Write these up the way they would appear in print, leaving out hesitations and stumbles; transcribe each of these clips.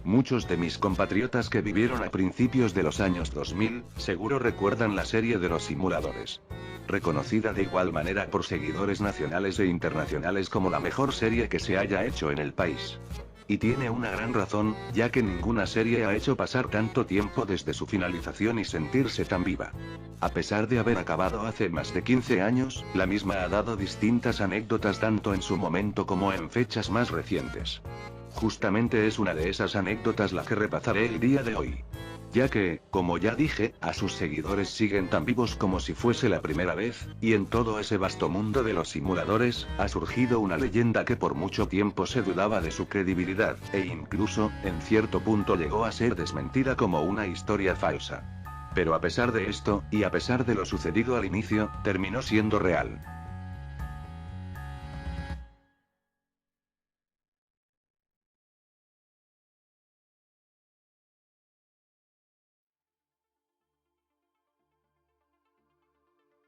Muchos de mis compatriotas que vivieron a principios de los años 2000, seguro recuerdan la serie de los simuladores. Reconocida de igual manera por seguidores nacionales e internacionales como la mejor serie que se haya hecho en el país. Y tiene una gran razón, ya que ninguna serie ha hecho pasar tanto tiempo desde su finalización y sentirse tan viva. A pesar de haber acabado hace más de 15 años, la misma ha dado distintas anécdotas tanto en su momento como en fechas más recientes. Justamente es una de esas anécdotas la que repasaré el día de hoy. Ya que, como ya dije, a sus seguidores siguen tan vivos como si fuese la primera vez, y en todo ese vasto mundo de los simuladores, ha surgido una leyenda que por mucho tiempo se dudaba de su credibilidad, e incluso, en cierto punto llegó a ser desmentida como una historia falsa. Pero a pesar de esto, y a pesar de lo sucedido al inicio, terminó siendo real.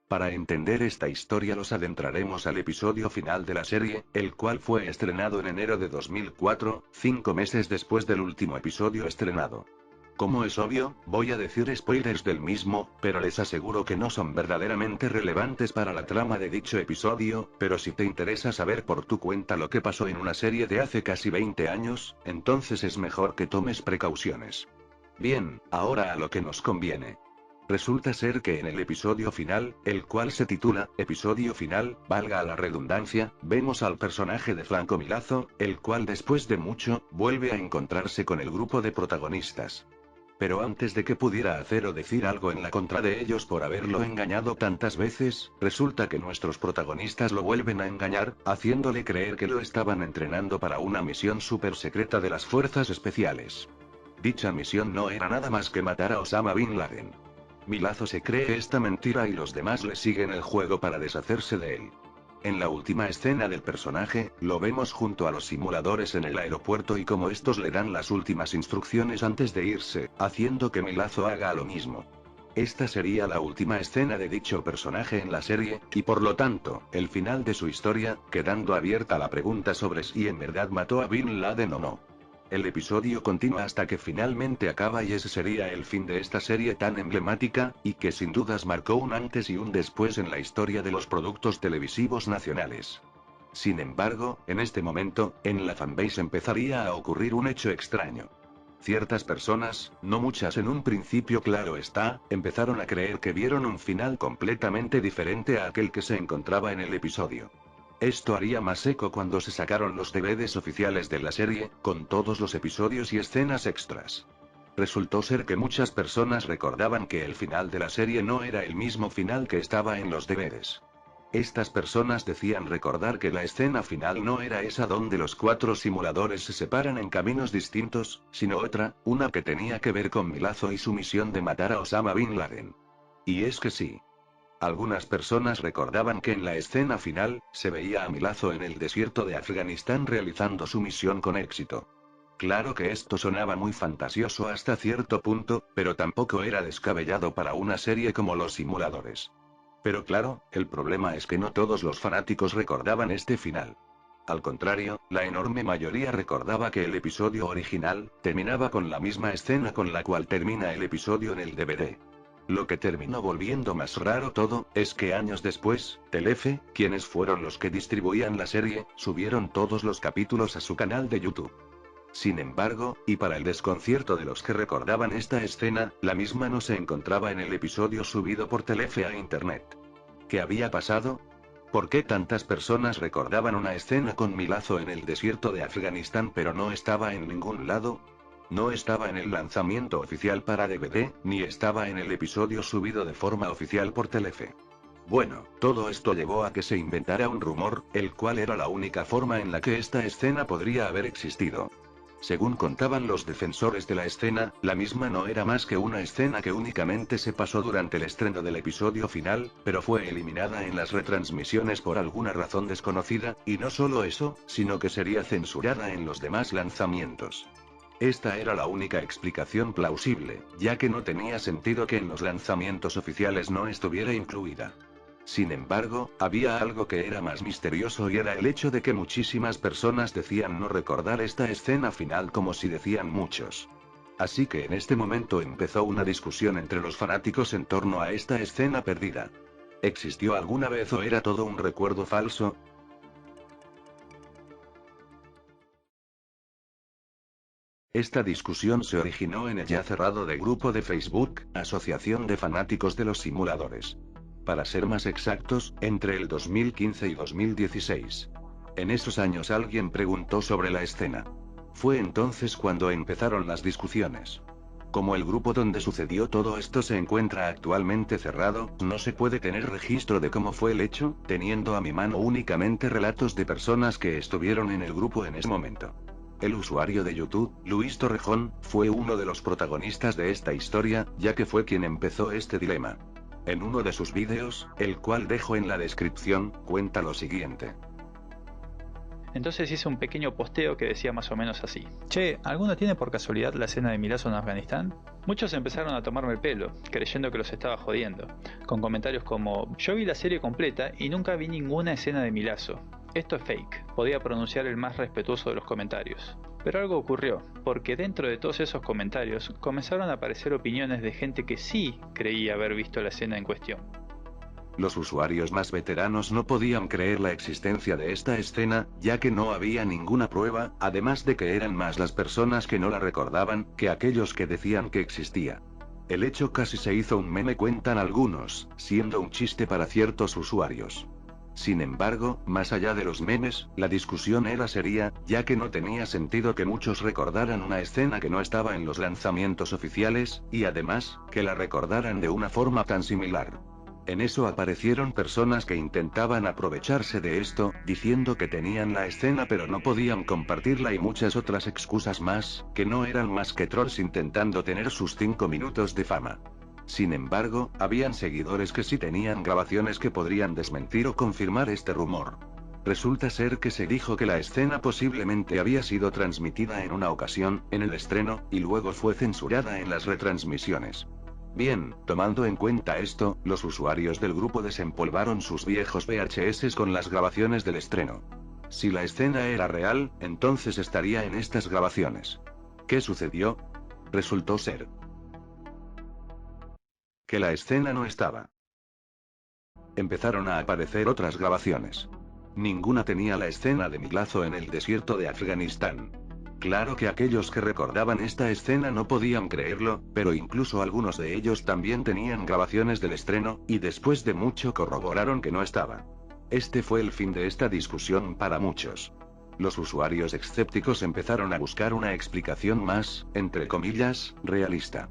Para entender esta historia nos adentraremos al episodio final de la serie, el cual fue estrenado en enero de 2004, 5 meses después del último episodio estrenado. Como es obvio, voy a decir spoilers del mismo, pero les aseguro que no son verdaderamente relevantes para la trama de dicho episodio, pero si te interesa saber por tu cuenta lo que pasó en una serie de hace casi 20 años, entonces es mejor que tomes precauciones. Bien, ahora a lo que nos conviene. Resulta ser que en el episodio final, el cual se titula, Episodio Final, valga la redundancia, vemos al personaje de Franco Milazzo, el cual después de mucho, vuelve a encontrarse con el grupo de protagonistas. Pero antes de que pudiera hacer o decir algo en la contra de ellos por haberlo engañado tantas veces, resulta que nuestros protagonistas lo vuelven a engañar, haciéndole creer que lo estaban entrenando para una misión súper secreta de las fuerzas especiales. Dicha misión no era nada más que matar a Osama Bin Laden. Milazzo se cree esta mentira y los demás le siguen el juego para deshacerse de él. En la última escena del personaje, lo vemos junto a los simuladores en el aeropuerto y como estos le dan las últimas instrucciones antes de irse, haciendo que Milazzo haga lo mismo. Esta sería la última escena de dicho personaje en la serie, y por lo tanto, el final de su historia, quedando abierta la pregunta sobre si en verdad mató a Bin Laden o no. El episodio continúa hasta que finalmente acaba y ese sería el fin de esta serie tan emblemática, y que sin dudas marcó un antes y un después en la historia de los productos televisivos nacionales. Sin embargo, en este momento, en la fanbase empezaría a ocurrir un hecho extraño. Ciertas personas, no muchas en un principio claro está, empezaron a creer que vieron un final completamente diferente a aquel que se encontraba en el episodio. Esto haría más eco cuando se sacaron los DVDs oficiales de la serie, con todos los episodios y escenas extras. Resultó ser que muchas personas recordaban que el final de la serie no era el mismo final que estaba en los DVDs. Estas personas decían recordar que la escena final no era esa donde los 4 simuladores se separan en caminos distintos, sino otra, una que tenía que ver con Milazzo y su misión de matar a Osama Bin Laden. Y es que sí. Algunas personas recordaban que en la escena final, se veía a Milazzo en el desierto de Afganistán realizando su misión con éxito. Claro que esto sonaba muy fantasioso hasta cierto punto, pero tampoco era descabellado para una serie como Los Simuladores. Pero claro, el problema es que no todos los fanáticos recordaban este final. Al contrario, la enorme mayoría recordaba que el episodio original, terminaba con la misma escena con la cual termina el episodio en el DVD. Lo que terminó volviendo más raro todo, es que años después, Telefe, quienes fueron los que distribuían la serie, subieron todos los capítulos a su canal de YouTube. Sin embargo, y para el desconcierto de los que recordaban esta escena, la misma no se encontraba en el episodio subido por Telefe a internet. ¿Qué había pasado? ¿Por qué tantas personas recordaban una escena con Milazzo en el desierto de Afganistán pero no estaba en ningún lado? No estaba en el lanzamiento oficial para DVD, ni estaba en el episodio subido de forma oficial por Telefe. Bueno, todo esto llevó a que se inventara un rumor, el cual era la única forma en la que esta escena podría haber existido. Según contaban los defensores de la escena, la misma no era más que una escena que únicamente se pasó durante el estreno del episodio final, pero fue eliminada en las retransmisiones por alguna razón desconocida, y no solo eso, sino que sería censurada en los demás lanzamientos. Esta era la única explicación plausible, ya que no tenía sentido que en los lanzamientos oficiales no estuviera incluida. Sin embargo, había algo que era más misterioso y era el hecho de que muchísimas personas decían no recordar esta escena final como si decían muchos. Así que en este momento empezó una discusión entre los fanáticos en torno a esta escena perdida. ¿Existió alguna vez o era todo un recuerdo falso? Esta discusión se originó en el ya cerrado de grupo de Facebook, Asociación de Fanáticos de los Simuladores. Para ser más exactos, entre el 2015 y 2016. En esos años alguien preguntó sobre la escena. Fue entonces cuando empezaron las discusiones. Como el grupo donde sucedió todo esto se encuentra actualmente cerrado, no se puede tener registro de cómo fue el hecho, teniendo a mi mano únicamente relatos de personas que estuvieron en el grupo en ese momento. El usuario de YouTube, Luis Torrejón, fue uno de los protagonistas de esta historia, ya que fue quien empezó este dilema. En uno de sus vídeos, el cual dejo en la descripción, cuenta lo siguiente. Entonces hice un pequeño posteo que decía más o menos así: Che, ¿alguno tiene por casualidad la escena de Milazzo en Afganistán? Muchos empezaron a tomarme el pelo, creyendo que los estaba jodiendo, con comentarios como: yo vi la serie completa y nunca vi ninguna escena de Milazzo. Esto es fake, podía pronunciar el más respetuoso de los comentarios. Pero algo ocurrió, porque dentro de todos esos comentarios comenzaron a aparecer opiniones de gente que sí creía haber visto la escena en cuestión. Los usuarios más veteranos no podían creer la existencia de esta escena, ya que no había ninguna prueba, además de que eran más las personas que no la recordaban, que aquellos que decían que existía. El hecho casi se hizo un meme, cuentan algunos, siendo un chiste para ciertos usuarios. Sin embargo, más allá de los memes, la discusión era seria, ya que no tenía sentido que muchos recordaran una escena que no estaba en los lanzamientos oficiales, y además, que la recordaran de una forma tan similar. En eso aparecieron personas que intentaban aprovecharse de esto, diciendo que tenían la escena pero no podían compartirla y muchas otras excusas más, que no eran más que trolls intentando tener sus 5 minutos de fama. Sin embargo, habían seguidores que sí tenían grabaciones que podrían desmentir o confirmar este rumor. Resulta ser que se dijo que la escena posiblemente había sido transmitida en una ocasión, en el estreno, y luego fue censurada en las retransmisiones. Bien, tomando en cuenta esto, los usuarios del grupo desempolvaron sus viejos VHS con las grabaciones del estreno. Si la escena era real, entonces estaría en estas grabaciones. ¿Qué sucedió? Resultó ser que la escena no estaba. Empezaron a aparecer otras grabaciones. Ninguna tenía la escena de Milazzo en el desierto de Afganistán. Claro que aquellos que recordaban esta escena no podían creerlo, pero incluso algunos de ellos también tenían grabaciones del estreno, y después de mucho corroboraron que no estaba. Este fue el fin de esta discusión para muchos. Los usuarios escépticos empezaron a buscar una explicación más, entre comillas, realista.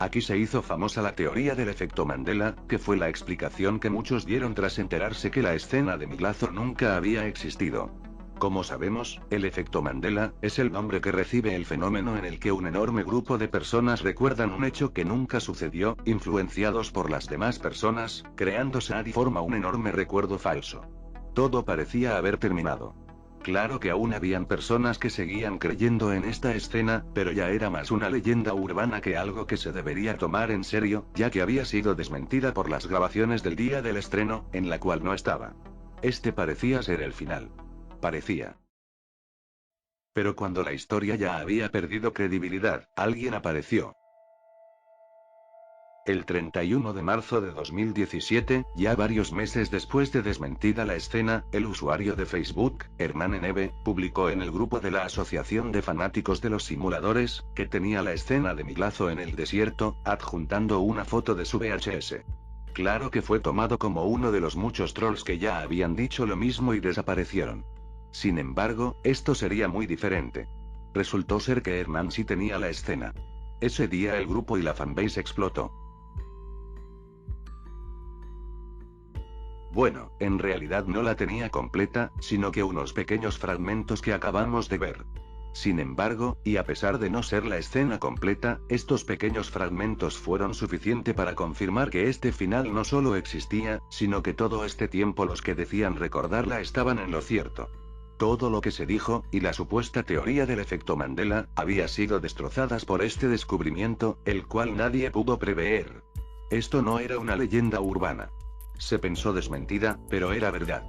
Aquí se hizo famosa la teoría del efecto Mandela, que fue la explicación que muchos dieron tras enterarse que la escena de Milazzo nunca había existido. Como sabemos, el efecto Mandela es el nombre que recibe el fenómeno en el que un enorme grupo de personas recuerdan un hecho que nunca sucedió, influenciados por las demás personas, creándose y forma un enorme recuerdo falso. Todo parecía haber terminado. Claro que aún habían personas que seguían creyendo en esta escena, pero ya era más una leyenda urbana que algo que se debería tomar en serio, ya que había sido desmentida por las grabaciones del día del estreno, en la cual no estaba. Este parecía ser el final. Parecía. Pero cuando la historia ya había perdido credibilidad, alguien apareció. El 31 de marzo de 2017, ya varios meses después de desmentida la escena, el usuario de Facebook, HernánNeve, publicó en el grupo de la Asociación de Fanáticos de los Simuladores, que tenía la escena de Milazzo en el desierto, adjuntando una foto de su VHS. Claro que fue tomado como uno de los muchos trolls que ya habían dicho lo mismo y desaparecieron. Sin embargo, esto sería muy diferente. Resultó ser que Hernán sí tenía la escena. Ese día el grupo y la fanbase explotó. Bueno, en realidad no la tenía completa, sino que unos pequeños fragmentos que acabamos de ver. Sin embargo, y a pesar de no ser la escena completa, estos pequeños fragmentos fueron suficiente para confirmar que este final no solo existía, sino que todo este tiempo los que decían recordarla estaban en lo cierto. Todo lo que se dijo, y la supuesta teoría del efecto Mandela, había sido destrozadas por este descubrimiento, el cual nadie pudo prever. Esto no era una leyenda urbana. Se pensó desmentida, pero era verdad.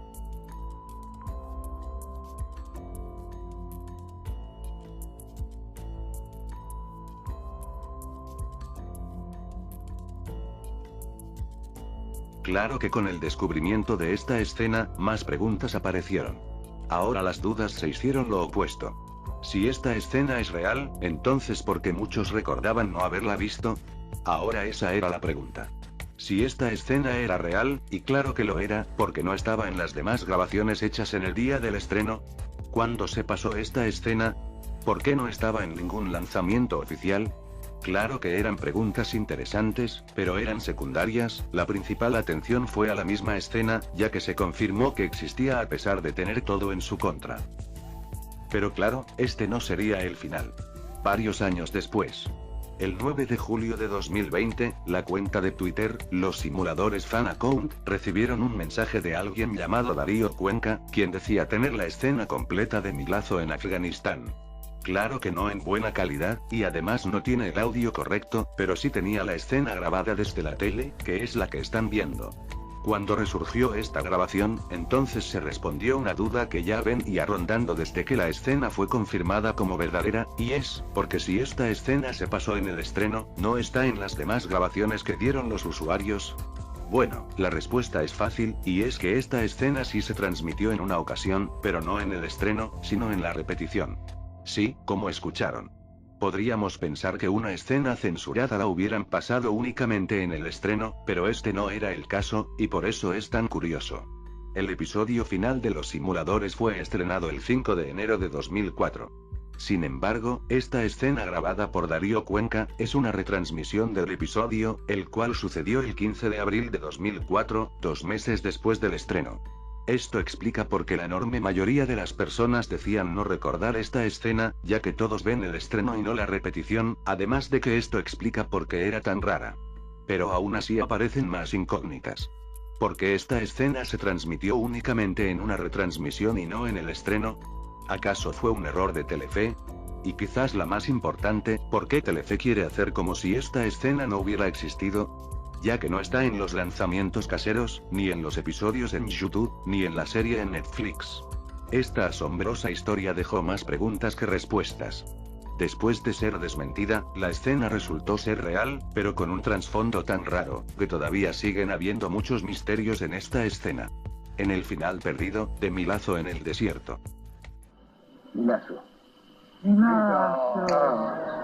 Claro que con el descubrimiento de esta escena, más preguntas aparecieron. Ahora las dudas se hicieron lo opuesto. Si esta escena es real, entonces ¿por qué muchos recordaban no haberla visto? Ahora esa era la pregunta. Si esta escena era real, y claro que lo era, porque no estaba en las demás grabaciones hechas en el día del estreno. ¿Cuándo se pasó esta escena? ¿Por qué no estaba en ningún lanzamiento oficial? Claro que eran preguntas interesantes, pero eran secundarias. La principal atención fue a la misma escena, ya que se confirmó que existía a pesar de tener todo en su contra. Pero claro, este no sería el final. Varios años después. El 9 de julio de 2020, la cuenta de Twitter, Los Simuladores Fan Account, recibieron un mensaje de alguien llamado Darío Cuenca, quien decía tener la escena completa de Milazzo en Afganistán. Claro que no en buena calidad, y además no tiene el audio correcto, pero sí tenía la escena grabada desde la tele, que es la que están viendo. Cuando resurgió esta grabación, entonces se respondió una duda que ya venía rondando desde que la escena fue confirmada como verdadera, y es, porque si esta escena se pasó en el estreno, ¿no está en las demás grabaciones que dieron los usuarios? Bueno, la respuesta es fácil, y es que esta escena sí se transmitió en una ocasión, pero no en el estreno, sino en la repetición. Sí, como escucharon. Podríamos pensar que una escena censurada la hubieran pasado únicamente en el estreno, pero este no era el caso, y por eso es tan curioso. El episodio final de Los Simuladores fue estrenado el 5 de enero de 2004. Sin embargo, esta escena grabada por Darío Cuenca, es una retransmisión del episodio, el cual sucedió el 15 de abril de 2004, 2 meses después del estreno. Esto explica por qué la enorme mayoría de las personas decían no recordar esta escena, ya que todos ven el estreno y no la repetición, además de que esto explica por qué era tan rara. Pero aún así aparecen más incógnitas. ¿Por qué esta escena se transmitió únicamente en una retransmisión y no en el estreno? ¿Acaso fue un error de Telefe? Y quizás la más importante, ¿por qué Telefe quiere hacer como si esta escena no hubiera existido? Ya que no está en los lanzamientos caseros, ni en los episodios en YouTube, ni en la serie en Netflix. Esta asombrosa historia dejó más preguntas que respuestas. Después de ser desmentida, la escena resultó ser real, pero con un trasfondo tan raro, que todavía siguen habiendo muchos misterios en esta escena. En el final perdido, de Milazzo en el desierto. Milazzo. Milazzo.